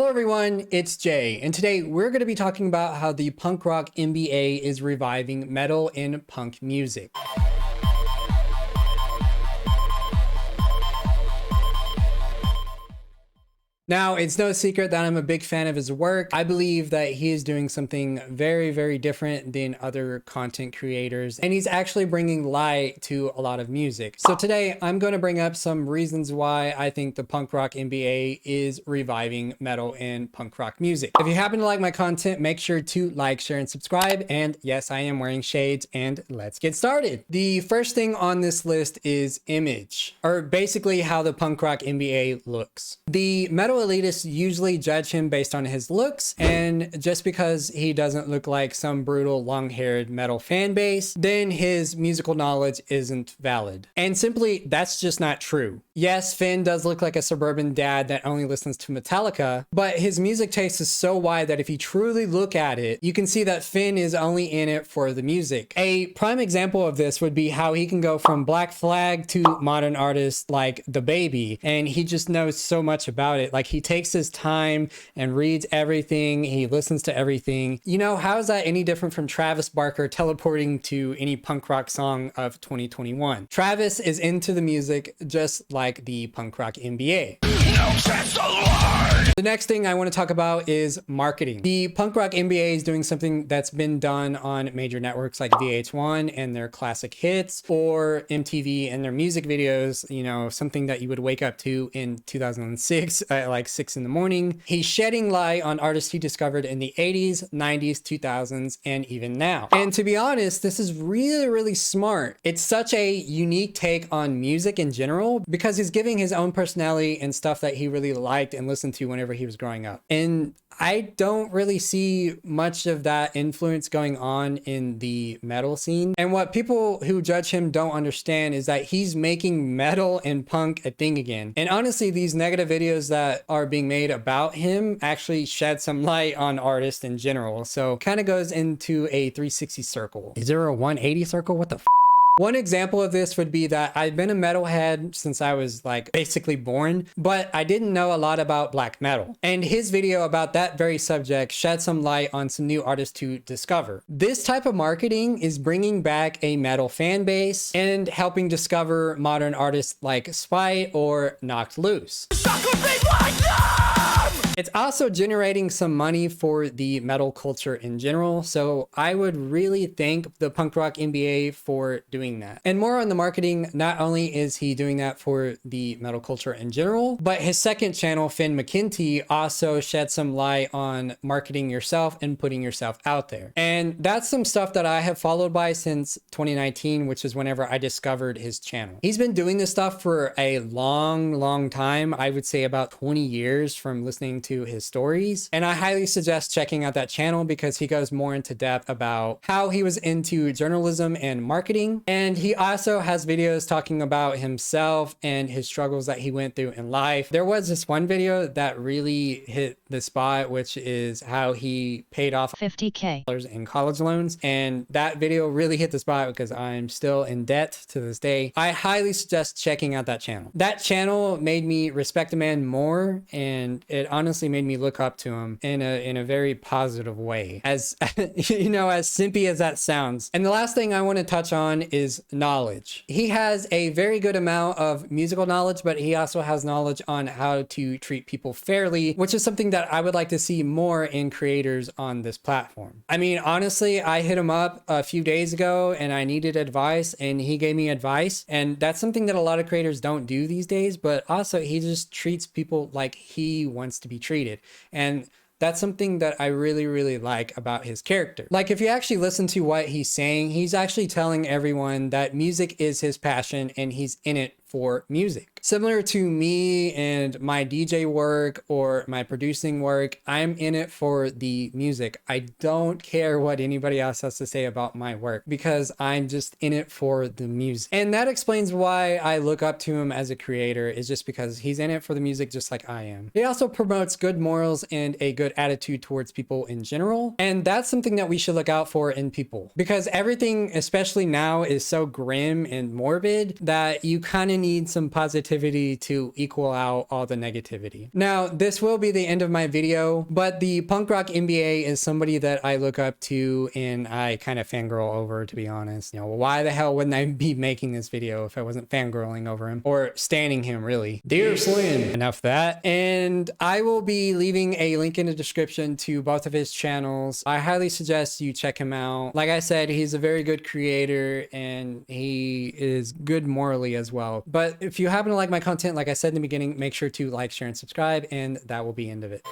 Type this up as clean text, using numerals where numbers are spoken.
Hello everyone, it's Jay, and today we're going to be talking about how the Punk Rock MBA is reviving metal and punk music. Now, it's no secret that I'm a big fan of his work. I believe that he is doing something very, very different than other content creators, and he's actually bringing light to a lot of music. So today, I'm going to bring up some reasons why I think the Punk Rock MBA is reviving metal and punk rock music. If you happen to like my content, make sure to like, share, and subscribe. And yes, I am wearing shades, and let's get started. The first thing on this list is image, or basically how the Punk Rock MBA looks. The metal elitists usually judge him based on his looks, and just because he doesn't look like some brutal long-haired metal fan base, then his musical knowledge isn't valid. And simply, that's just not true. Yes, Finn does look like a suburban dad that only listens to Metallica, but his music taste is so wide that if you truly look at it, you can see that Finn is only in it for the music. A prime example of this would be how he can go from Black Flag to modern artists like The Baby, and he just knows so much about it. Like, he takes his time and reads everything. He listens to everything. You know, how is that any different from Travis Barker teleporting to any punk rock song of 2021? Travis is into the music just like the Punk Rock MBA. The next thing I want to talk about is marketing. The Punk Rock MBA is doing something that's been done on major networks like VH1 and their classic hits, or MTV and their music videos, you know, something that you would wake up to in 2006 at like 6 in the morning. He's shedding light on artists he discovered in the 80s, 90s, 2000s, and even now. And to be honest, this is really, really smart. It's such a unique take on music in general because he's giving his own personality and stuff that he really liked and listened to whenever he was growing up. And I don't really see much of that influence going on in the metal scene. And what people who judge him don't understand is that he's making metal and punk a thing again. And honestly, these negative videos that are being made about him actually shed some light on artists in general. So kind of goes into a 360 circle. Is there a 180 circle? What the f? One example of this would be that I've been a metalhead since I was like basically born, but I didn't know a lot about black metal. And his video about that very subject shed some light on some new artists to discover. This type of marketing is bringing back a metal fan base and helping discover modern artists like Spite or Knocked Loose. It's also generating some money for the metal culture in general, so I would really thank the Punk Rock MBA for doing that. And more on the marketing, not only is he doing that for the metal culture in general, but his second channel, Mckenty, also shed some light on marketing yourself and putting yourself out there. And that's some stuff that I have followed by since 2019, which is whenever I discovered his channel. He's been doing this stuff for a long time. I would say about 20 years from listening to his stories, and I highly suggest checking out that channel because he goes more into depth about how he was into journalism and marketing. And he also has videos talking about himself and his struggles that he went through in life. There was this one video that really hit the spot, which is how he paid off $50K in college loans, and that video really hit the spot because I'm still in debt to this day. I highly suggest checking out that channel. That channel made me respect the man more, and it honestly made me look up to him in a very positive way, as you know, as simpy as that sounds. And the last thing I want to touch on is knowledge. He has a very good amount of musical knowledge, but he also has knowledge on how to treat people fairly, which is something that I would like to see more in creators on this platform. I mean, honestly, I hit him up a few days ago and I needed advice, and he gave me advice, and that's something that a lot of creators don't do these days. But also, he just treats people like he wants to be treated. And that's something that I really like about his character. Like, if you actually listen to what he's saying, he's actually telling everyone that music is his passion and he's in it for music. Similar to me and my DJ work or my producing work, I'm in it for the music. I don't care what anybody else has to say about my work because I'm just in it for the music. And that explains why I look up to him as a creator, is just because he's in it for the music just like I am. He also promotes good morals and a good attitude towards people in general. And that's something that we should look out for in people, because everything, especially now, is so grim and morbid that you kind of gonna need some positivity to equal out all the negativity. Now, this will be the end of my video, but the Punk Rock MBA is somebody that I look up to and I kind of fangirl over, to be honest. You know, why the hell wouldn't I be making this video if I wasn't fangirling over him or standing him, really? Dear Slim. Enough of that. And I will be leaving a link in the description to both of his channels. I highly suggest you check him out. Like I said, he's a very good creator and he is good morally as well. But if you happen to like my content, like I said in the beginning, make sure to like, share, and subscribe, and that will be the end of it.